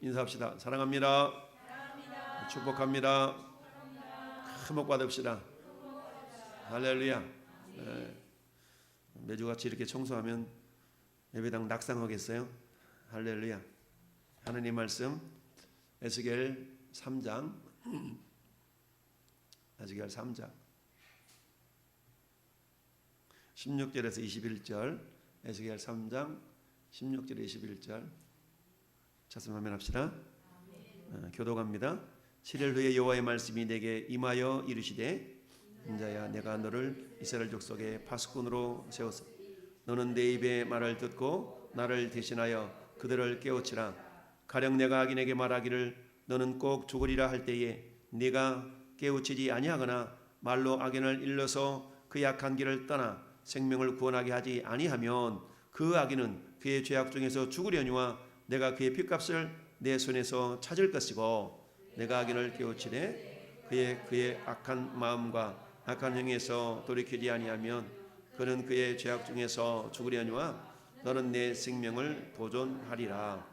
인사합시다. 사랑합니다. 축복합니다. 큰 복 받읍시다. 할렐루야. 매주같이 이렇게 청소하면 예배당 낙상하겠어요? 할렐루야. 하나님 말씀 에스겔 3장 에스겔 3장 16절에서 21절 에스겔 3장 16절에 21절 찾으면 합시다. 교독합니다. 7일 후에 여호와의 말씀이 내게 임하여 이르시되 인자야 내가 너를 이스라엘 족속의 파수꾼으로 세웠어. 너는 내 입의 말을 듣고 나를 대신하여 그들을 깨우치라. 가령 내가 악인에게 말하기를 너는 꼭 죽으리라 할 때에 네가 깨우치지 아니하거나 말로 악인을 일러서 그 약한 길을 떠나 생명을 구원하게 하지 아니하면 그 악인은 그의 죄악 중에서 죽으려니와 내가 그의 핏값을 내 손에서 찾을 것이고 내가 악인을 깨우치되 그의 악한 마음과 악한 행위에서 돌이키지 아니하면 그는 그의 죄악 중에서 죽으려니와 너는 내 생명을 보존하리라.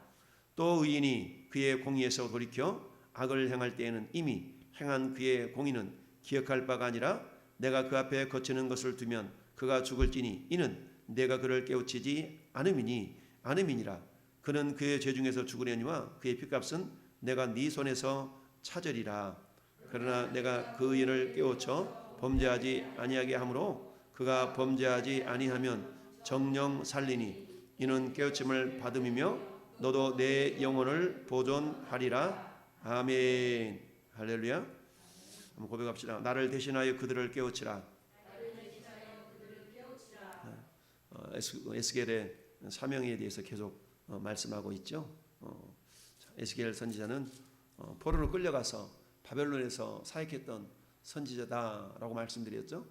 또 의인이 그의 공의에서 돌이켜 악을 행할 때에는 이미 행한 그의 공의는 기억할 바가 아니라 내가 그 앞에 거치는 것을 두면 그가 죽을지니 이는 내가 그를 깨우치지 않음이니라. 그는 그의 죄 중에서 죽으려니와 그의 핏값은 내가 네 손에서 찾으리라. 그러나 내가 그 의인을 깨우쳐 범죄하지 아니하게 하므로 그가 범죄하지 아니하면 정령 살리니 이는 깨우침을 받음이며 너도 내 영혼을 보존하리라. 아멘. 할렐루야. 한번 고백합시다. 나를 대신하여 그들을 깨우치라. 에스겔의 사명에 대해서 계속 말씀하고 있죠. 에스겔 선지자는 포로로 끌려가서 바벨론에서 사역했던 선지자다라고 말씀드렸죠.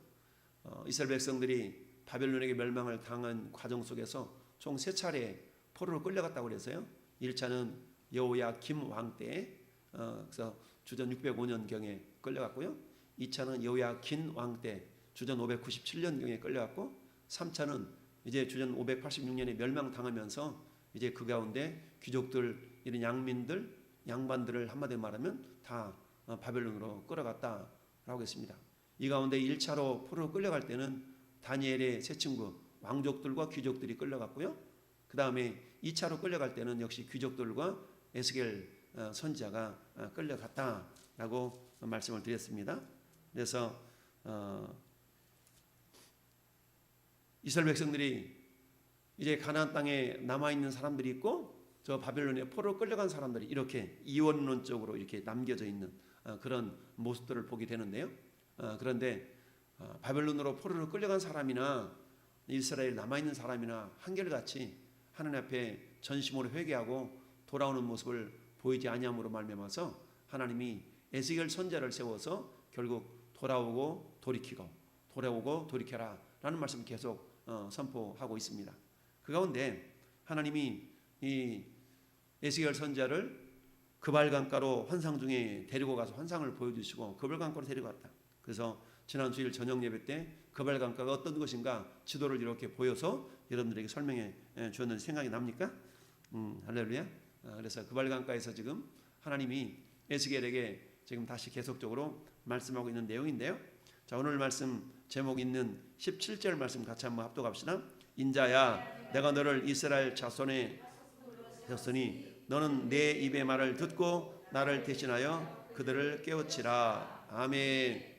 이스라엘 백성들이 바벨론에게 멸망을 당한 과정 속에서 총 3차례 포로로 끌려갔다고 그래서요. 1차는 여호야김 왕 때 그래서 주전 605년경에 끌려갔고요. 2차는 여호야긴 왕 때 주전 597년경에 끌려갔고 3차는 이제 주전 586년에 멸망당하면서 이제 그 가운데 귀족들 이런 양민들 양반들을 한마디로 말하면 다 바벨론으로 끌어갔다라고 했습니다. 이 가운데 1차로 포로로 끌려갈 때는 다니엘의 세 친구 왕족들과 귀족들이 끌려갔고요. 그 다음에 2차로 끌려갈 때는 역시 귀족들과 에스겔 선지자가 끌려갔다라고 말씀을 드렸습니다. 그래서 이스라엘 백성들이 이제 가나안 땅에 남아있는 사람들이 있고 저 바벨론에 포로로 끌려간 사람들이 이렇게 이원론적으로 이렇게 남겨져 있는 그런 모습들을 보게 되는데요. 그런데 바벨론으로 포로로 끌려간 사람이나 이스라엘 남아있는 사람이나 한결같이 하나님 앞에 전심으로 회개하고 돌아오는 모습을 보이지 아니함으로 말미암아서 하나님이 에스겔 선지자를 세워서 결국 돌아오고 돌이켜라 라는 말씀을 계속 선포하고 있습니다. 그 가운데 하나님이 이 에스겔 선지자를 그발강가로 환상 중에 데리고 가서 환상을 보여주시고 그발강가로 데려갔다. 그래서 지난 주일 저녁 예배 때 그발강가가 어떤 것인가 지도를 이렇게 보여서 여러분들에게 설명해 주었는데 생각이 납니까? 할렐루야. 그래서 그발강가에서 지금 하나님이 에스겔에게 지금 다시 계속적으로 말씀하고 있는 내용인데요. 자, 오늘 말씀 제목 있는 17절 말씀 같이 한번 합독합시다. 인자야 내가 너를 이스라엘 자손에 세웠으니 너는 내 입의 말을 듣고 나를 대신하여 그들을 깨우치라. 아멘.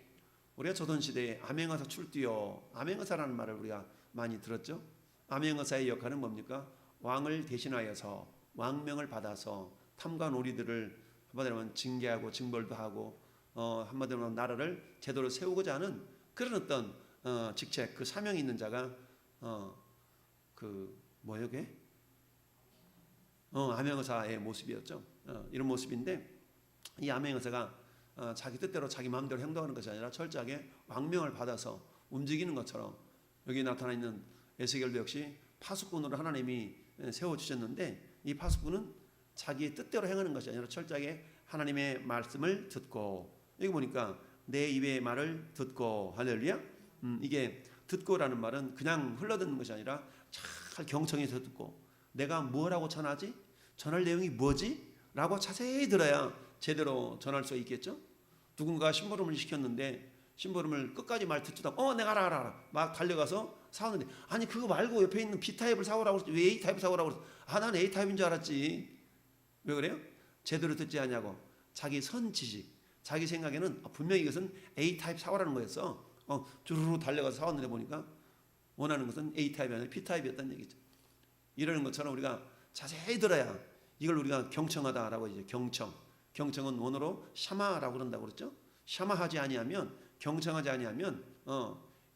우리가 조선시대에 암행어사 출두요 암행어사라는 말을 우리가 많이 들었죠. 암행어사의 역할은 뭡니까? 왕을 대신하여서 왕명을 받아서 탐관 오리들을 한마디로 하면 징계하고 징벌도 하고 한마디로 하면 나라를 제대로 세우고자 하는 그런 어떤 직책 그 사명이 있는 자가 뭐였게? 암행어사의 모습이었죠. 이런 모습인데 이 암행어사가 자기 뜻대로 자기 마음대로 행동하는 것이 아니라 철저하게 왕명을 받아서 움직이는 것처럼 여기 나타나 있는 에스겔도 역시 파수꾼으로 하나님이 세워주셨는데 이 파수꾼은 자기의 뜻대로 행하는 것이 아니라 철저하게 하나님의 말씀을 듣고 여기 보니까 내 입의 말을 듣고 할렐루야. 이게 듣고라는 말은 그냥 흘러듣는 것이 아니라 잘 경청해서 듣고 내가 뭐라고 전하지? 전할 내용이 뭐지? 라고 자세히 들어야 제대로 전할 수 있겠죠. 누군가 심부름을 시켰는데 심부름을 끝까지 말 듣지도 않고 내가 알아 막 달려가서 사오는데 아니 그거 말고 옆에 있는 B타입을 사오라고 그랬지 왜 A타입을 사오라고 그랬어. 난 A타입인 줄 알았지. 왜 그래요? 제대로 듣지 않냐고. 자기 선지식 자기 생각에는 분명히 이것은 A타입 사오라는 거였어. 주르르 달려가서 사왔는데 보니까 원하는 것은 A타입이 아니라 B타입이었다는 얘기죠. 이러는 것처럼 우리가 자세히 들어야 이걸 우리가 경청하다라고 이제 경청은 원어로 샤마라고 그런다고 그랬죠. 샤마하지 아니하면 경청하지 아니하면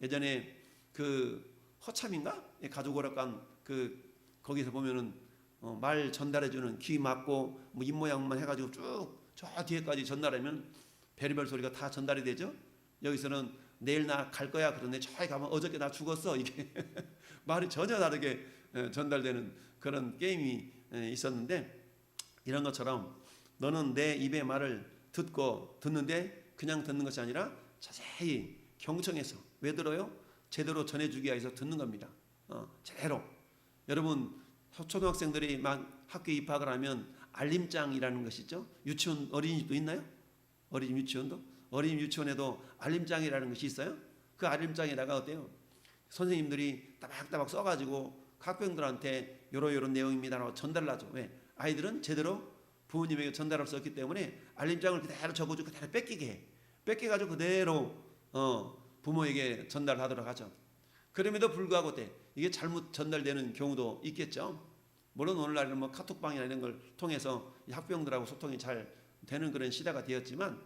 예전에 그 허참인가 가족 오락관 그 거기서 보면은 말 전달해주는 귀 막고 뭐 입 모양만 해가지고 쭉 저 뒤에까지 전달하면 별의별 소리가 다 전달이 되죠. 여기서는 내일 나 갈 거야 그런데 저기 가면 어저께 나 죽었어 이게 말이 전혀 다르게 전달되는 그런 게임이 있었는데 이런 것처럼 너는 내 입의 말을 듣는데 그냥 듣는 것이 아니라 자세히 경청해서 왜 들어요? 제대로 전해주기 위해서 듣는 겁니다. 제대로. 여러분 초등학생들이 막 학교에 입학을 하면 알림장이라는 것이 있죠. 유치원 어린이집도 있나요? 어린이집 유치원도? 어린이집 유치원에도 알림장이라는 것이 있어요. 그 알림장에다가 어때요? 선생님들이 따박따박 써가지고 학부형들한테 요런 내용입니다라고 전달을 하죠. 왜? 아이들은 제대로 부모님에게 전달할 수 없기 때문에 알림장을 그대로 적어주고 그대로 뺏기게 해. 뺏겨가지고 그대로 부모에게 전달하도록 하죠. 그럼에도 불구하고 이게 잘못 전달되는 경우도 있겠죠. 물론 오늘날은 뭐 카톡방이나 이런 걸 통해서 학부형들하고 소통이 잘 되는 그런 시대가 되었지만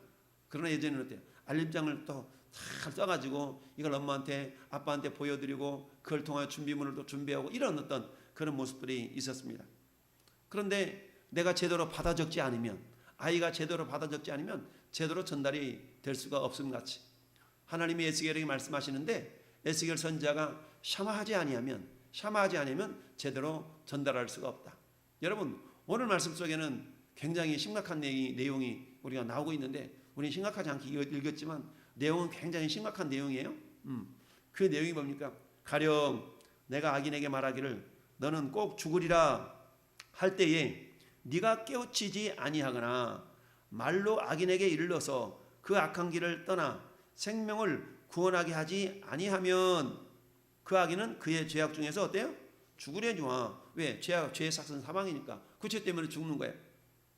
그러나 예전에는 어때요? 알림장을 또 잘 써가지고 이걸 엄마한테 아빠한테 보여드리고 그걸 통하여 준비물을 또 준비하고 이런 어떤 그런 모습들이 있었습니다. 그런데 내가 제대로 받아 적지 않으면 아이가 제대로 받아 적지 않으면 제대로 전달이 될 수가 없음 같이 하나님이 에스겔에게 말씀하시는데 에스겔 선지자가 샤마하지 아니하면 제대로 전달할 수가 없다. 여러분 오늘 말씀 속에는 굉장히 심각한 내용이 우리가 나오고 있는데 우리는 심각하지 않게 읽었지만 내용은 굉장히 심각한 내용이에요. 그 내용이 뭡니까? 가령 내가 악인에게 말하기를 너는 꼭 죽으리라 할 때에 네가 깨우치지 아니하거나 말로 악인에게 이르러서 그 악한 길을 떠나 생명을 구원하게 하지 아니하면 그 악인은 그의 죄악 중에서 어때요? 죽으려니와. 왜? 죄의 삭은 사망이니까 그 죄 때문에 죽는 거예요.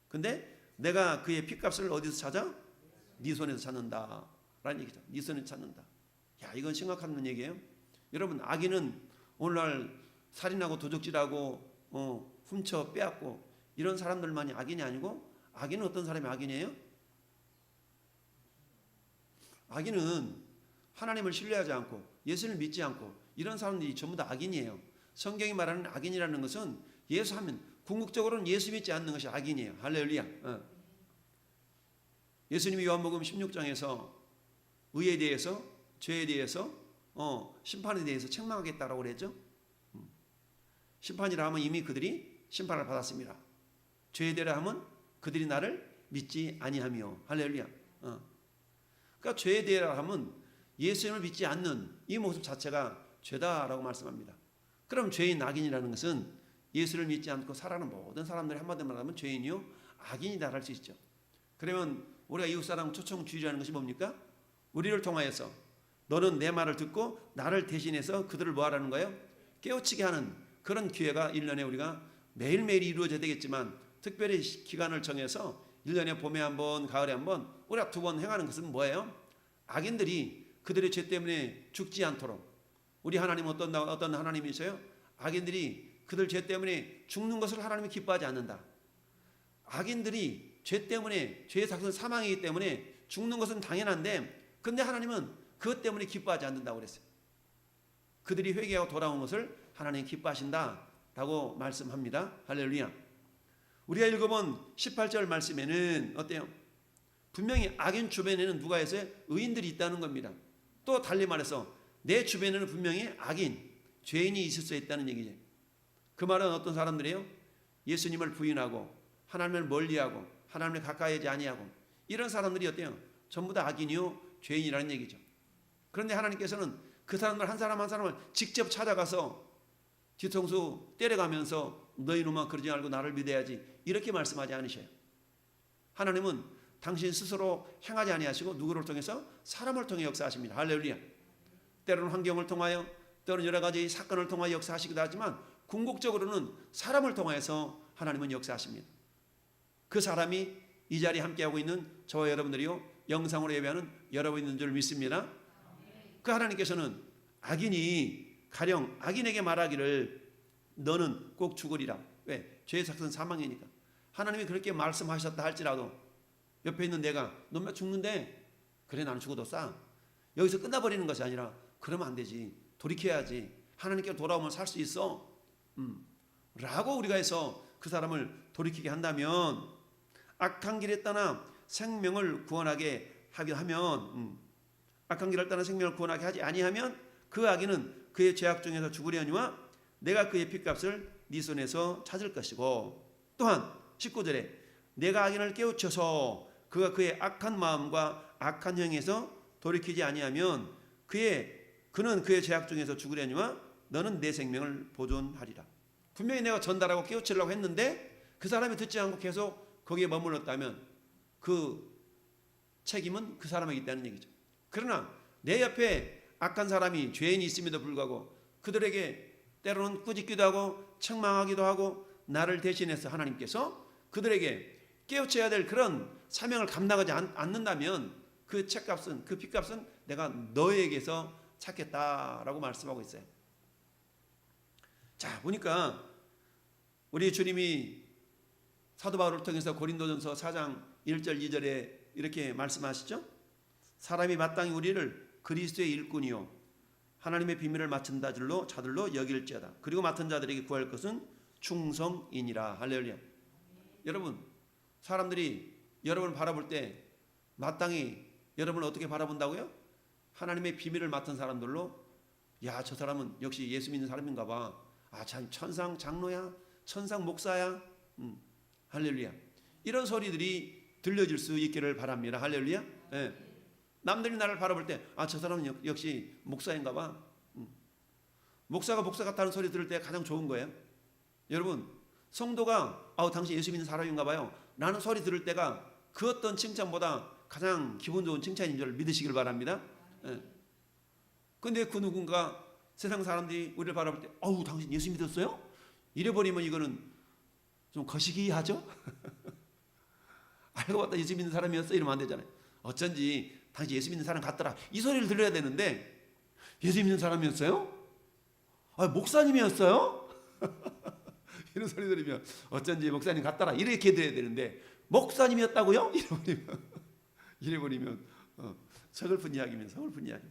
근데 내가 그의 핏값을 어디서 찾아? 네 손에서 찾는다 라는 얘기죠. 네 손에서 찾는다. 야, 이건 심각한 얘기예요. 여러분 악인은 오늘날 살인하고 도적질하고 훔쳐 빼앗고 이런 사람들만이 악인이 아니고 악인은 어떤 사람이 악인이에요? 악인은 하나님을 신뢰하지 않고 예수를 믿지 않고 이런 사람들이 전부 다 악인이에요. 성경이 말하는 악인이라는 것은 예수하면 궁극적으로는 예수 믿지 않는 것이 악인이에요. 할렐루야. 예수님이 요한복음 16장에서 의에 대해서 죄에 대해서 심판에 대해서 책망하겠다라고 그랬죠. 심판이라 하면 이미 그들이 심판을 받았습니다. 죄에 대하여 하면 그들이 나를 믿지 아니하며 할렐루야. 그러니까 죄에 대하여 하면 예수님을 믿지 않는 이 모습 자체가 죄다라고 말씀합니다. 그럼 죄인 악인이라는 것은 예수를 믿지 않고 살아가는 모든 사람들이 한마디로 말하면 죄인이요 악인이다 할 수 있죠. 그러면 우리가 이웃사람 초청주의라는 것이 뭡니까? 우리를 통하여서 너는 내 말을 듣고 나를 대신해서 그들을 뭐하라는 거예요? 깨우치게 하는 그런 기회가 1년에 우리가 매일매일 이루어져야 되겠지만 특별히 기간을 정해서 1년에 봄에 한 번, 가을에 한 번, 우리가 2번 행하는 것은 뭐예요? 악인들이 그들의 죄 때문에 죽지 않도록. 우리 하나님은 어떤 하나님이세요? 악인들이 그들 죄 때문에 죽는 것을 하나님이 기뻐하지 않는다. 악인들이 죄 때문에 죄의 삭은 사망이기 때문에 죽는 것은 당연한데 근데 하나님은 그것 때문에 기뻐하지 않는다고 그랬어요. 그들이 회개하고 돌아온 것을 하나님이 기뻐하신다라고 말씀합니다. 할렐루야. 우리가 읽어본 18절 말씀에는 어때요? 분명히 악인 주변에는 누가 있어요? 의인들이 있다는 겁니다. 또 달리 말해서 내 주변에는 분명히 악인, 죄인이 있을 수 있다는 얘기죠. 그 말은 어떤 사람들이에요? 예수님을 부인하고 하나님을 멀리하고 하나님을 가까이 하지 아니하고 이런 사람들이 어때요? 전부 다 악인이요 죄인이라는 얘기죠. 그런데 하나님께서는 그 사람들 한 사람 한 사람을 직접 찾아가서 뒤통수 때려가면서 너희 놈아 그러지 말고 나를 믿어야지 이렇게 말씀하지 않으셔요. 하나님은 당신 스스로 행하지 아니하시고 누구를 통해서? 사람을 통해 역사하십니다. 할렐루야. 때로는 환경을 통하여, 때로는 여러 가지 사건을 통하여 역사하시기도 하지만 궁극적으로는 사람을 통해서 하나님은 역사하십니다. 그 사람이 이 자리에 함께하고 있는 저와 여러분들이요, 영상으로 예배하는 여러분 있는 줄 믿습니다. 그 하나님께서는 가령 악인에게 말하기를 너는 꼭 죽으리라. 왜? 죄의 삭은 사망이니까. 하나님이 그렇게 말씀하셨다 할지라도 옆에 있는 내가 너 죽는데, 그래 나는 죽어도 싸. 여기서 끝나버리는 것이 아니라 그러면 안 되지. 돌이켜야지. 하나님께 돌아오면 살 수 있어. 라고 우리가 해서 그 사람을 돌이키게 한다면, 악한 길에 떠나 생명을 구원하게 하게 하면, 악한 길을 떠나 생명을 구원하게 하지 아니하면 그 악인은 그의 죄악 중에서 죽으려니와 내가 그의 핏값을 네 손에서 찾을 것이고, 또한 19절에 내가 악인을 깨우쳐서 그가 그의 악한 마음과 악한 행에서 돌이키지 아니하면 그는 그의 죄악 중에서 죽으려니와 너는 내 생명을 보존하리라. 분명히 내가 전달하고 깨우치려고 했는데 그 사람이 듣지 않고 계속 거기에 머물렀다면 그 책임은 그 사람에게 있다는 얘기죠. 그러나 내 옆에 악한 사람이 죄인이 있음에도 불구하고 그들에게 때로는 꾸짖기도 하고 책망하기도 하고 나를 대신해서 하나님께서 그들에게 깨우쳐야 될 그런 사명을 감당하지 않는다면 그 책값은, 그 핏값은 내가 너에게서 찾겠다라고 말씀하고 있어요. 자, 보니까 우리 주님이 사도 바울을 통해서 고린도전서 4장 1절 2절에 이렇게 말씀하시죠. 사람이 마땅히 우리를 그리스도의 일꾼이요 하나님의 비밀을 맡은 자들로 여길지어다. 그리고 맡은 자들에게 구할 것은 충성이니라. 할렐루야. 여러분, 사람들이 여러분을 바라볼 때 마땅히 여러분을 어떻게 바라본다고요? 하나님의 비밀을 맡은 사람들로, 야, 저 사람은 역시 예수 믿는 사람인가 봐. 아, 참 천상 장로야, 천상 목사야. 할렐루야. 이런 소리들이 들려질 수 있기를 바랍니다. 할렐루야. 네. 남들이 나를 바라볼 때, 아, 저 사람은 역시 목사인가 봐. 목사가 목사 같다는 소리 들을 때 가장 좋은 거예요. 여러분, 성도가 당신 예수 믿는 사람인가 봐요 라는 소리 들을 때가 그 어떤 칭찬보다 가장 기분 좋은 칭찬인 줄 믿으시길 바랍니다. 근데 그 누군가 세상 사람들이 우리를 바라볼 때, 당신 예수 믿었어요? 이래버리면 이거는 좀 거시기하죠? 알고 봤다 예수 믿는 사람이었어? 이러면 안 되잖아요. 어쩐지 당신 예수 믿는 사람 같더라. 이 소리를 들어야 되는데, 예수 믿는 사람이었어요? 목사님이었어요? 이런 소리 들으면 어쩐지 목사님 같더라. 이렇게 들어야 되는데, 목사님이었다고요? 이래버리면 서글픈 이야기면 서글픈 이야기.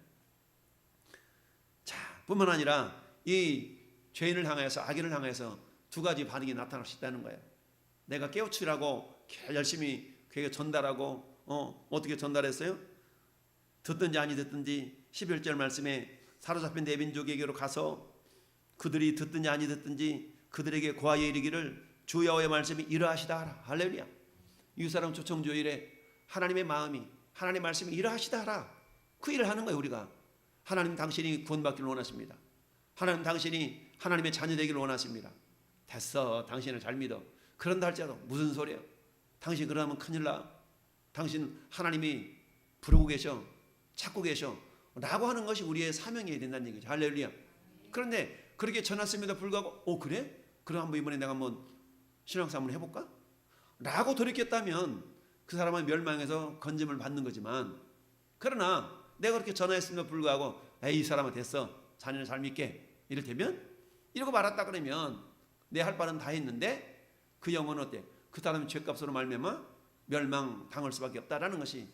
자, 뿐만 아니라 이 죄인을 향해서, 악인을 향해서 두 가지 반응이 나타날 수 있다는 거예요. 내가 깨우치라고 열심히 그에게 전달하고 어떻게 전달했어요? 듣든지 아니 듣든지 11절 말씀에 사로잡힌 내 민족에게로 가서 그들이 듣든지 아니 듣든지 그들에게 고하여 이르기를 주 여호와의 말씀이 이러하시다 하라. 할렐루야. 이웃사람 초청주일에 하나님의 마음이, 하나님의 말씀이 이러하시다 하라. 그 일을 하는 거예요. 우리가 하나님 당신이 구원받기를 원하십니다. 하나님 당신이 하나님의 자녀 되기를 원하십니다. 됐어, 당신을 잘 믿어. 그런다 할지라도 무슨 소리예요? 당신 그러면 큰일 나. 당신 하나님이 부르고 계셔, 찾고 계셔 라고 하는 것이 우리의 사명이 된다는 얘기죠. 할렐루야. 그런데 그렇게 전했음에도 불구하고 그래? 그럼 한번 이번에 내가 한번 신앙사 한번 해볼까? 라고 돌이켰다면 그 사람은 멸망해서 건짐을 받는 거지만, 그러나 내가 그렇게 전화했음에도 불구하고 이 사람은 됐어, 자네는 잘 믿게 이를테면 이러고 말았다 그러면 내 할 바는 다 했는데 그 영혼은 어때? 그 사람이 죄값으로 말미암아 멸망당할 수밖에 없다라는 것이,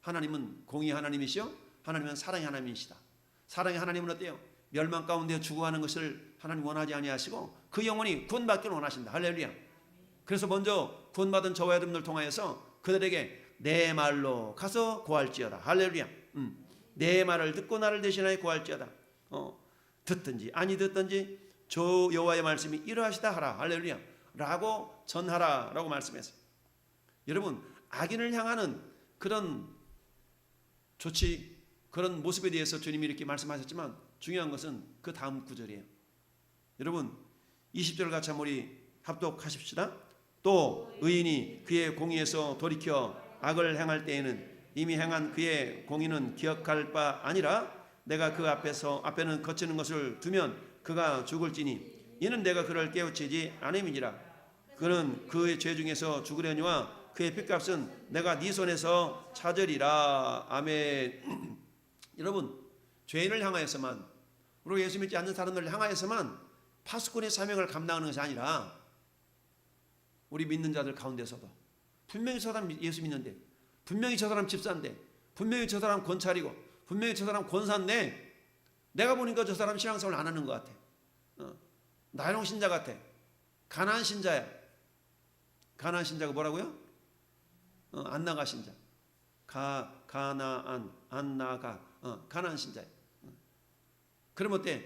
하나님은 공의 하나님이시요 하나님은 사랑의 하나님이시다. 사랑의 하나님은 어때요? 멸망 가운데 죽어가는 것을 하나님 원하지 아니하시고 그 영혼이 구원받기를 원하신다. 할렐루야. 그래서 먼저 구원받은 저와 여러분들 통하여서 그들에게 내 말로 가서 고할지어다. 할렐루야. 내 말을 듣고 나를 대신하여 고할지어다. 듣든지 아니 듣든지 주 여호와의 말씀이 이러하시다 하라. 할렐루야. 라고 전하라 라고 말씀했어요. 여러분, 악인을 향하는 그런 조치, 그런 모습에 대해서 주님이 이렇게 말씀하셨지만 중요한 것은 그 다음 구절이에요. 여러분, 20절 같이 한번 우리 합독하십시다. 또 의인이 그의 공의에서 돌이켜 악을 행할 때에는 이미 행한 그의 공의는 기억할 바 아니라 내가 그 앞에는 거치는 것을 두면 그가 죽을지니 이는 내가 그를 깨우치지 않음이니라. 그는 그의 죄 중에서 죽으려니와 그의 핏값은 내가 네 손에서 찾으리라. 아멘. 여러분, 죄인을 향하여서만, 그리고 예수 믿지 않는 사람들을 향하여서만 파수꾼의 사명을 감당하는 것이 아니라 우리 믿는 자들 가운데서도 분명히 저 사람 예수 믿는데, 분명히 저 사람 집사인데, 분명히 저 사람 권찰이고, 분명히 저 사람 권사인데 내가 보니까 저 사람 신앙생활 안 하는 것 같아. 나영 신자 같아. 가나안 신자야. 가나안 신자가 뭐라고요? 안 나가 신자. 가나안 안 나가. 가나안 신자야. 그럼 어때?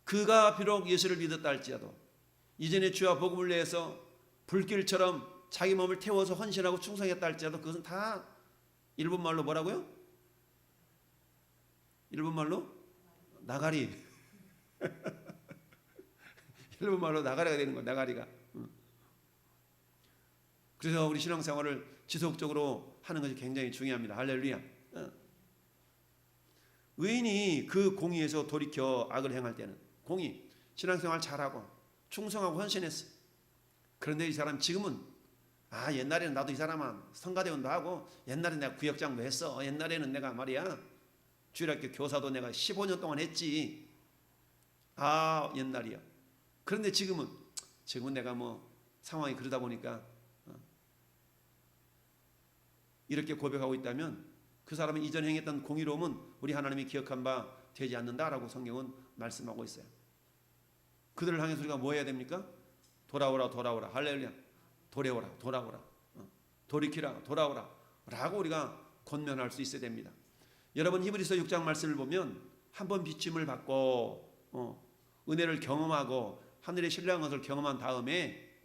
그가 비록 예수를 믿었다 할지라도 이전에 주와 복음을 위해서 불길처럼 자기 몸을 태워서 헌신하고 충성했다 할지라도 그것은 다 일본 말로 뭐라고요? 일본 말로 나가리. 일본 말로 나가리가 되는 거야. 나가리가. 그래서 우리 신앙생활을 지속적으로 하는 것이 굉장히 중요합니다. 할렐루야. 의인이 그 공의에서 돌이켜 악을 행할 때는, 공의, 신앙생활 잘하고 충성하고 헌신했어. 그런데 이 사람 지금은 옛날에는 나도 이 사람은 성가대원도 하고 옛날에 내가 구역장도 했어. 옛날에는 내가 말이야 주일학교 교사도 내가 15년 동안 했지. 옛날이야. 그런데 지금은 내가 뭐 상황이 그러다 보니까 이렇게 고백하고 있다면 그 사람은 이전 행했던 공의로움은 우리 하나님이 기억한 바 되지 않는다라고 성경은 말씀하고 있어요. 그들을 향해서 우리가 뭐 해야 됩니까? 돌아오라 돌아오라. 할렐루야. 돌아오라. 돌이키라 돌아오라 라고 우리가 권면할 수 있어야 됩니다. 여러분, 히브리서 6장 말씀을 보면 한번 비침을 받고 은혜를 경험하고 하늘의 신령한 것을 경험한 다음에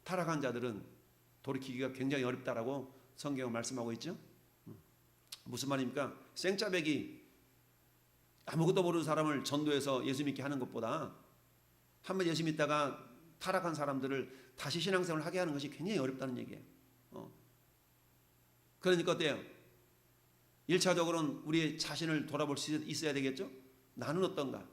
타락한 자들은 돌이키기가 굉장히 어렵다라고 성경은 말씀하고 있죠. 무슨 말입니까? 생짜배기 아무것도 모르는 사람을 전도해서 예수 믿게 하는 것보다 한번 예수 믿다가 타락한 사람들을 다시 신앙생활을 하게 하는 것이 굉장히 어렵다는 얘기예요. 그러니까 어때요? 1차적으로는 우리의 자신을 돌아볼 수 있어야 되겠죠? 나는 어떤가?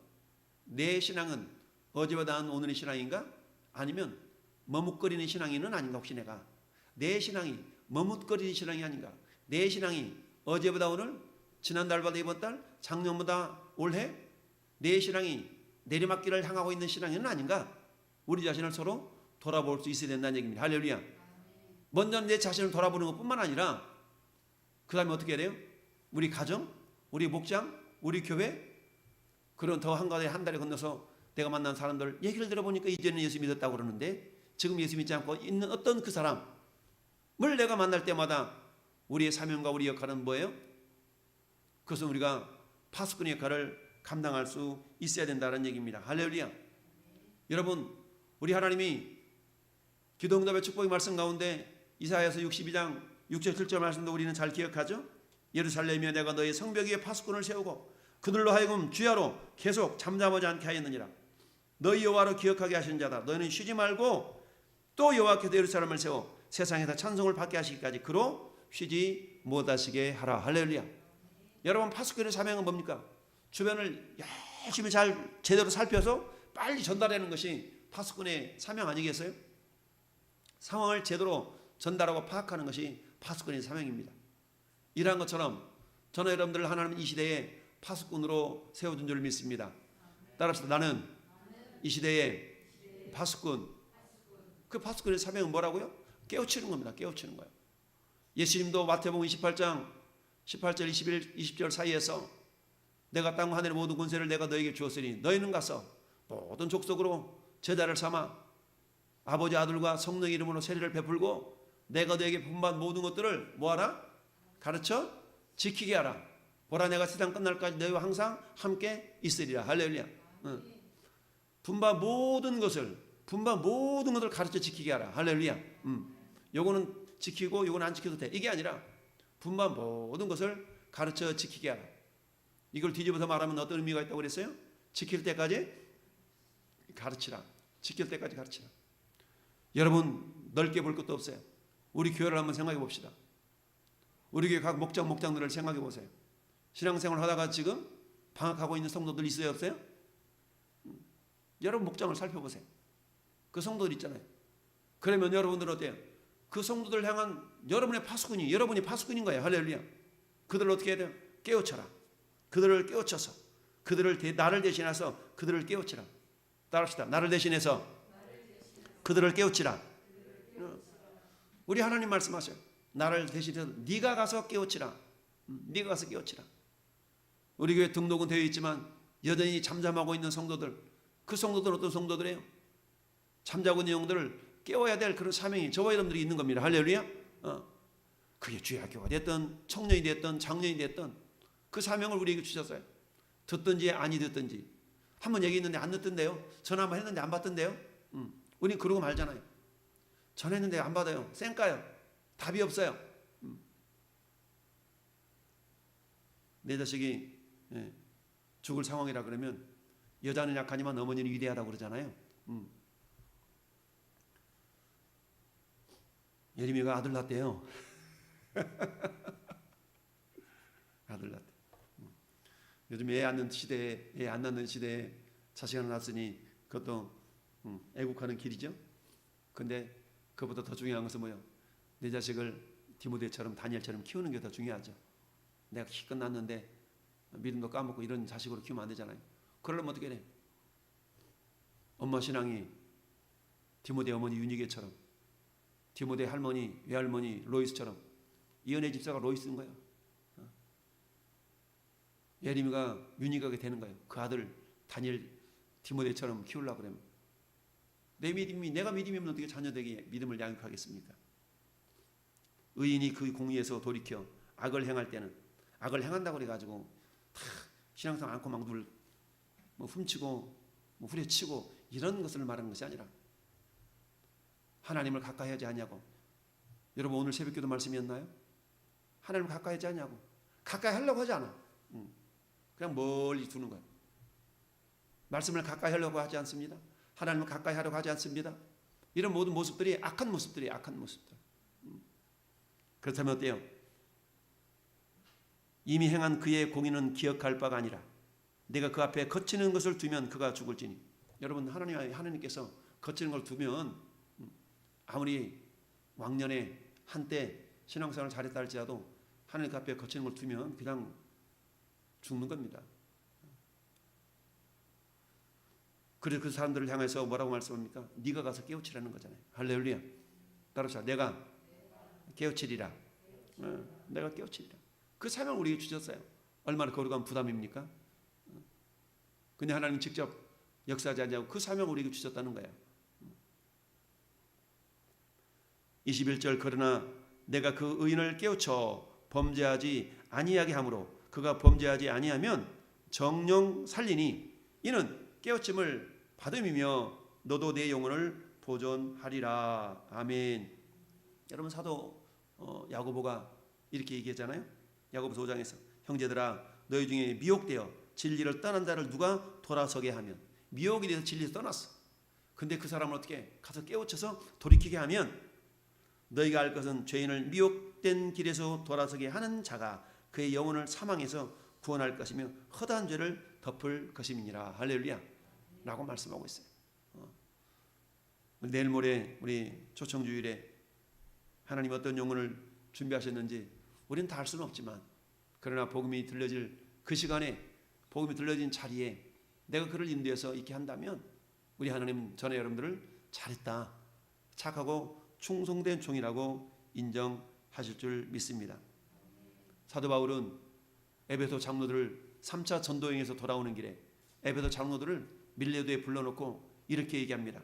내 신앙은 어제와 나은 오늘의 신앙인가? 아니면 머뭇거리는 신앙인은 아닌가? 혹시 내가 내 신앙이 머뭇거리는 신앙이 아닌가? 내 신앙이 어제보다 오늘, 지난달보다 이번달, 작년보다 올해 내 신앙이 내리막길을 향하고 있는 신앙인은 아닌가? 우리 자신을 서로 돌아볼 수 있어야 된다는 얘기입니다. 할렐루야. 먼저 내 자신을 돌아보는 것뿐만 아니라 그 다음에 어떻게 해야 돼요? 우리 가정, 우리 목장, 우리 교회, 그런 더 한 달에 건너서 내가 만난 사람들 얘기를 들어보니까 이제는 예수 믿었다고 그러는데 지금 예수 믿지 않고 있는 어떤 그 사람을 내가 만날 때마다 우리의 사명과 우리 역할은 뭐예요? 그것은 우리가 파수꾼의 역할을 감당할 수 있어야 된다는 얘기입니다. 할렐루야. 여러분, 우리 하나님이 기도응답의 축복의 말씀 가운데 이사야서 62장 6절 7절 말씀도 우리는 잘 기억하죠? 예루살렘이여 내가 너희 성벽 위에 파수꾼을 세우고 그들로 하여금 주야로 계속 잠잠하지 않게 하였느니라. 너희 여호와로 기억하게 하신 자다. 너희는 쉬지 말고 또 여호와께서 예루살렘을 세워 세상에서 찬송을 받게 하시기까지 그로 쉬지 못하시게 하라. 할렐루야. 여러분, 파수꾼의 사명은 뭡니까? 주변을 열심히 잘 제대로 살펴서 빨리 전달하는 것이 파수꾼의 사명 아니겠어요? 상황을 제대로 전달하고 파악하는 것이 파수꾼의 사명입니다. 이러한 것처럼 저는 여러분들 하나님은 이 시대에 파수꾼으로 세워준 줄 믿습니다. 따라합시다. 나는 이 시대에 파수꾼. 그 파수꾼의 사명은 뭐라고요? 깨우치는 겁니다. 깨우치는 거예요. 예수님도 마태복음 28장 18절 20절 사이에서 내가 땅과 하늘의 모든 권세를 내가 너에게 주었으니 너희는 가서 모든 족속으로 제자를 삼아 아버지 아들과 성령의 이름으로 세례를 베풀고 내가 너에게 분반 모든 것들을 뭐하라? 가르쳐 지키게 하라. 보라 내가 세상 끝날까지 너희와 항상 함께 있으리라. 할렐루야. 분반 모든 것을 가르쳐 지키게 하라. 할렐루야. 요거는 지키고 요거는 안 지켜도 돼. 이게 아니라 분반 모든 것을 가르쳐 지키게 하라. 이걸 뒤집어서 말하면 어떤 의미가 있다고 그랬어요? 지킬 때까지 가르치라. 지킬 때까지 가르치라. 여러분 넓게 볼 것도 없어요. 우리 교회를 한번 생각해 봅시다. 우리 교회 각 목장들을 생각해 보세요. 신앙생활 하다가 지금 방학하고 있는 성도들 있어요 없어요? 여러분 목장을 살펴보세요. 그 성도들 있잖아요. 그러면 여러분들은 어때요? 그 성도들 향한 여러분이 파수꾼인 거예요. 할렐루야. 그들을 어떻게 해야 돼요? 깨우쳐라. 그들을 깨우쳐서 나를 대신해서 그들을 깨우치라. 따라합시다. 나를 대신해서 그들을 깨우치라. 우리 하나님 말씀하셔요. 나를 대신해서 네가 가서 깨우치라. 네가 가서 깨우치라. 우리 교회 등록은 되어 있지만 여전히 잠잠하고 있는 성도들, 그 성도들은 어떤 성도들이에요? 잠자고 있는 영들을 깨워야 될 그런 사명이 저와 여러분들이 있는 겁니다. 할렐루야. 그게 주야교가 됐든 청년이 됐든 장년이 됐든 그 사명을 우리에게 주셨어요. 듣든지 아니 듣든지. 한번 얘기했는데 안 듣던데요. 전화 한번 했는데 안 받던데요. 우리 그러고 말잖아요. 전화했는데 안 받아요. 쌩까요. 답이 없어요. 내 자식이 죽을 상황이라 그러면 여자는 약하지만 어머니는 위대하다고 그러잖아요. 예림이가 아들 낳았대요. 아들 낳았대. 요즘 애 안 낳는 시대에 자식 하나 낳았으니 그것도 애국하는 길이죠. 근데 그보다 더 중요한 것은 뭐예요? 내 자식을 디모데처럼 다니엘처럼 키우는 게 더 중요하죠. 내가 기껏 낳았는데 믿음도 까먹고 이런 자식으로 키우면 안 되잖아요. 그러려면 어떻게 해? 엄마 신앙이 디모데 어머니 유니게처럼, 디모데 할머니 외할머니 로이스처럼, 이은혜 집사가 로이스인 거예요. 예림이가 유니가게 되는 거예요. 그 아들 다니엘 디모데처럼 키우려고 그러면 내가 믿음이면 어떻게 자녀에게 믿음을 양육하겠습니까? 의인이 그 공의에서 돌이켜 악을 행할 때는 악을 행한다고 그래가지고 다 신앙생활 않고 막 훔치고 후려치고 이런 것을 말하는 것이 아니라 하나님을 가까이 하지 않냐고. 여러분 오늘 새벽기도 말씀이었나요? 하나님을 가까이 하지 않냐고. 가까이 하려고 하지 않아. 그냥 멀리 두는 거예요. 말씀을 가까이 하려고 하지 않습니다. 하나님을 가까이 하려고 하지 않습니다. 이런 모든 모습들이 악한 모습들이에요. 악한 모습들. 그렇다면 어때요? 이미 행한 그의 공의는 기억할 바가 아니라 내가 그 앞에 거치는 것을 두면 그가 죽을지니. 여러분 하나님께서 거치는 걸 두면 아무리 왕년에 한때 신앙생활을 잘했다 할지라도 하나님 그 앞에 거치는 걸 두면 그냥 죽는 겁니다. 그래서 그 사람들을 향해서 뭐라고 말씀합니까? 네가 가서 깨우치라는 거잖아요. 할렐루야. 따라서 내가 깨우치리라. 내가 깨우치리라. 그 사명을 우리에게 주셨어요. 얼마나 거룩한 부담입니까? 근데 하나님 직접 역사하지 않냐고 그 사명을 우리에게 주셨다는 거예요. 21절 그러나 내가 그 의인을 깨우쳐 범죄하지 아니하게 하므로 그가 범죄하지 아니하면 정령 살리니 이는 깨우침을 받음이며 너도 내 영혼을 보존하리라. 아멘. 여러분 사도 야고보가 이렇게 얘기했잖아요. 야고보서 5장에서 형제들아 너희 중에 미혹되어 진리를 떠난 자를 누가 돌아서게 하면. 미혹이 돼서 진리에서 떠났어. 근데 그 사람을 어떻게 가서 깨우쳐서 돌이키게 하면 너희가 알 것은 죄인을 미혹된 길에서 돌아서게 하는 자가 그의 영혼을 사망에서 구원할 것이며 허다한 죄를 덮을 것임이니라. 할렐루야 라고 말씀하고 있어요. 내일 모레 우리 초청주일에 하나님 어떤 영혼을 준비하셨는지 우리는 다 알 수는 없지만 그러나 복음이 들려질 그 시간에 복음이 들려진 자리에 내가 그를 인도해서 있게 한다면 우리 하나님 전에 여러분들을 잘했다, 착하고 충성된 종이라고 인정하실 줄 믿습니다. 사도 바울은 에베소 장로들을 3차 전도여행에서 돌아오는 길에 에베소 장로들을 밀레도에 불러놓고 이렇게 얘기합니다.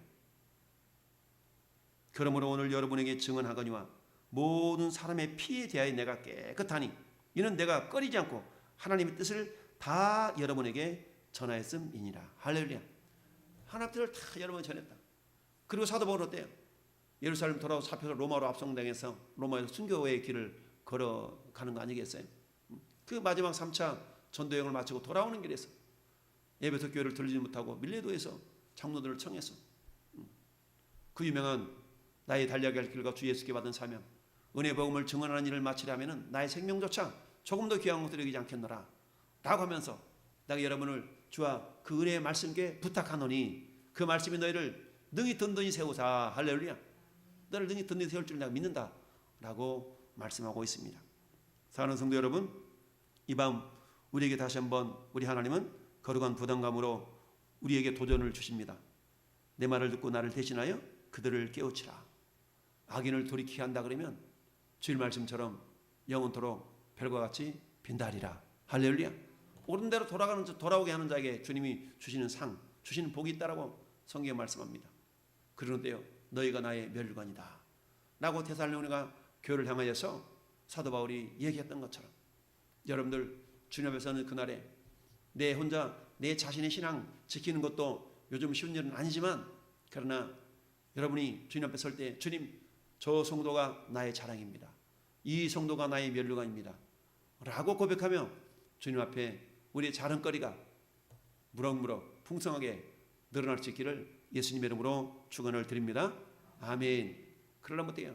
그러므로 오늘 여러분에게 증언하거니와 모든 사람의 피에 대하여 내가 깨끗하니 이는 내가 꺼리지 않고 하나님의 뜻을 다 여러분에게 전하였음이니라. 할렐루야. 하나님의 뜻을 다 여러분에게 전했다. 그리고 사도 바울은 어때요? 예루살렘 돌아와서 잡혀서 로마로 압송당해서 로마에서 순교의 길을 걸어가는 거 아니겠어요? 그 마지막 3차 전도여행을 마치고 돌아오는 길에서 에베소 교회를 들리지 못하고 밀레도에서 장로들을 청해서 그 유명한 나의 달려야 할 길과 주 예수께 받은 사명, 은혜 복음을 증언하는 일을 마치려면 나의 생명조차 조금 더 귀한 것으로 여기지 않겠노라 라고 하면서 내가 여러분을 주와 그 은혜의 말씀께 부탁하노니 그 말씀이 너희를 능히 든든히 세우사. 할렐루야. 너를 능히 든든히 세울 줄 내가 믿는다 라고 말씀하고 있습니다. 사랑하는 성도 여러분, 이 밤 우리에게 다시 한번 우리 하나님은 거룩한 부담감으로 우리에게 도전을 주십니다. 내 말을 듣고 나를 대신하여 그들을 깨우치라. 악인을 돌이키게 한다 그러면 주일 말씀처럼 영원토록 별과 같이 빈다리라. 할렐루야. 옳은 대로 돌아오게 하는 자에게 주님이 주시는 상, 주시는 복이 있다라고 성경에 말씀합니다. 그러는데요, 너희가 나의 멸류관이다 라고 데살로니가 교회를 향하여서 사도 바울이 얘기했던 것처럼 여러분들 주님 앞에서는 그날에 내 혼자 내 자신의 신앙 지키는 것도 요즘 쉬운 일은 아니지만, 그러나 여러분이 주님 앞에 설 때 주님, 저 성도가 나의 자랑입니다, 이 성도가 나의 멸류관입니다 라고 고백하며 주님 앞에 우리의 자랑거리가 무럭무럭 풍성하게 늘어날 수 있기를 예수님의 이름으로 축원을 드립니다. 아멘. 그러려면 어때요?